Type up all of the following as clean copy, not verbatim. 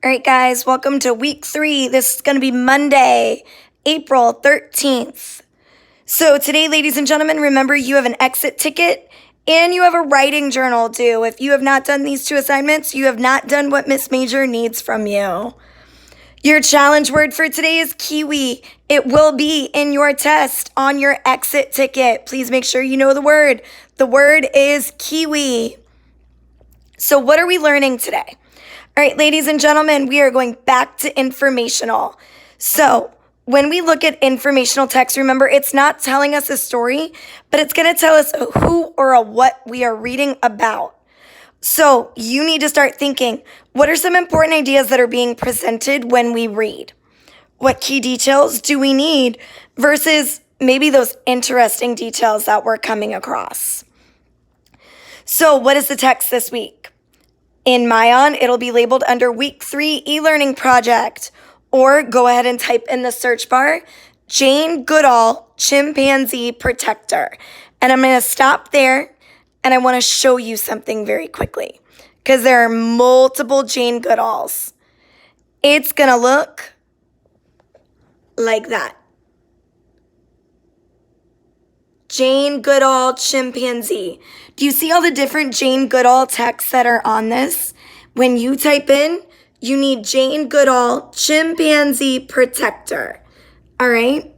All right, guys, welcome to week 3. This is going to be Monday, April 13th. So today, ladies and gentlemen, remember you have an exit ticket and you have a writing journal due. If you have not done these 2 assignments, you have not done what Miss Major needs from you. Your challenge word for today is kiwi. It will be in your test on your exit ticket. Please make sure you know the word. The word is kiwi. So what are we learning today? All right, ladies and gentlemen, we are going back to informational. So when we look at informational text, remember, it's not telling us a story, but it's going to tell us a who or a what we are reading about. So you need to start thinking, what are some important ideas that are being presented when we read? What key details do we need versus maybe those interesting details that we're coming across? So what is the text this week? In Mayan, it'll be labeled under Week 3 e-learning project, or go ahead and type in the search bar, Jane Goodall, Chimpanzee Protector. And I'm going to stop there, and I want to show you something very quickly, because there are multiple Jane Goodalls. It's going to look like that. Jane Goodall Chimpanzee. Do you see all the different Jane Goodall texts that are on this? When you type in, you need Jane Goodall Chimpanzee Protector. All right?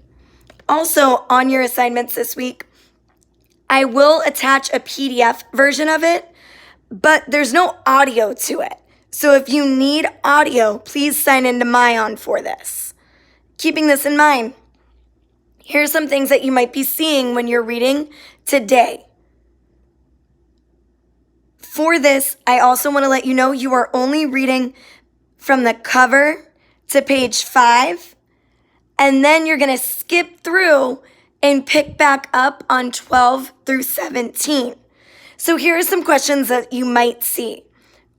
Also, on your assignments this week, I will attach a PDF version of it, but there's no audio to it. So if you need audio, please sign into Mayan for this. Keeping this in mind, here's some things that you might be seeing when you're reading today. For this, I also want to let you know you are only reading from the cover to page 5, and then you're going to skip through and pick back up on 12 through 17. So here are some questions that you might see.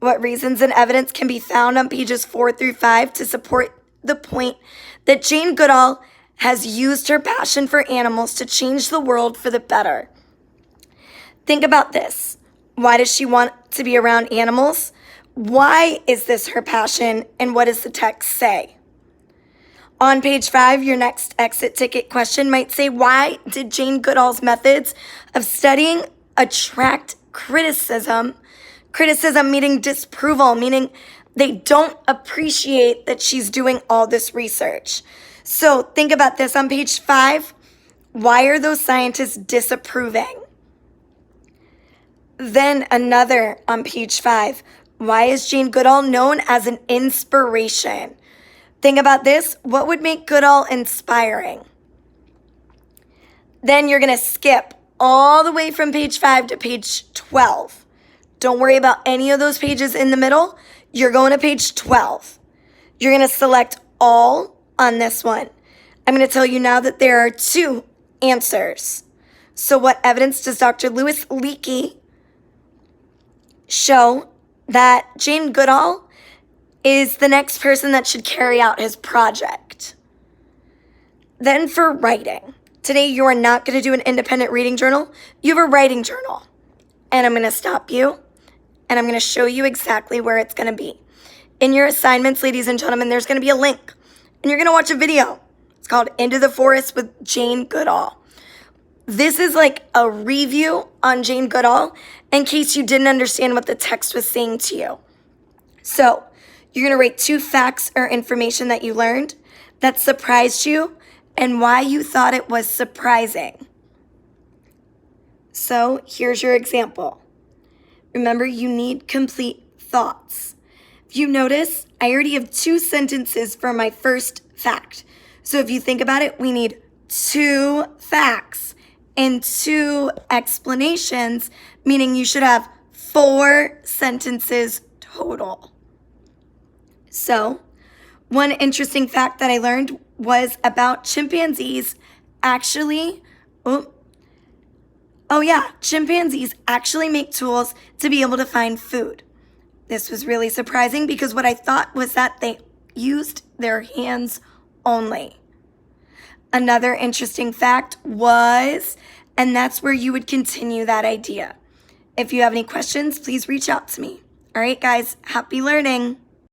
What reasons and evidence can be found on pages 4 through 5 to support the point that Jane Goodall has used her passion for animals to change the world for the better? Think about this. Why does she want to be around animals? Why is this her passion? And what does the text say? On page 5, your next exit ticket question might say, why did Jane Goodall's methods of studying attract criticism? Criticism meaning disapproval, meaning they don't appreciate that she's doing all this research. So think about this on page 5. Why are those scientists disapproving? Then another on page 5. Why is Jane Goodall known as an inspiration? Think about this. What would make Goodall inspiring? Then you're going to skip all the way from page 5 to page 12. Don't worry about any of those pages in the middle. You're going to page 12. You're going to select all on this one. I'm going to tell you now that there are 2 answers. So what evidence does Dr. Louis Leakey show that Jane Goodall is the next person that should carry out his project? Then for writing, today you are not going to do an independent reading journal. You have a writing journal. And I'm going to stop you, and I'm going to show you exactly where it's going to be. In your assignments, ladies and gentlemen, there's going to be a link, and you're going to watch a video. It's called Into the Forest with Jane Goodall. This is like a review on Jane Goodall in case you didn't understand what the text was saying to you. So you're going to write 2 facts or information that you learned that surprised you and why you thought it was surprising. So here's your example. Remember, you need complete thoughts. If you notice, I already have 2 sentences for my first fact. So if you think about it, we need 2 facts and 2 explanations, meaning you should have 4 sentences total. So one interesting fact that I learned was about chimpanzees chimpanzees actually make tools to be able to find food. This was really surprising because what I thought was that they used their hands only. Another interesting fact was, and that's where you would continue that idea. If you have any questions, please reach out to me. All right, guys, happy learning.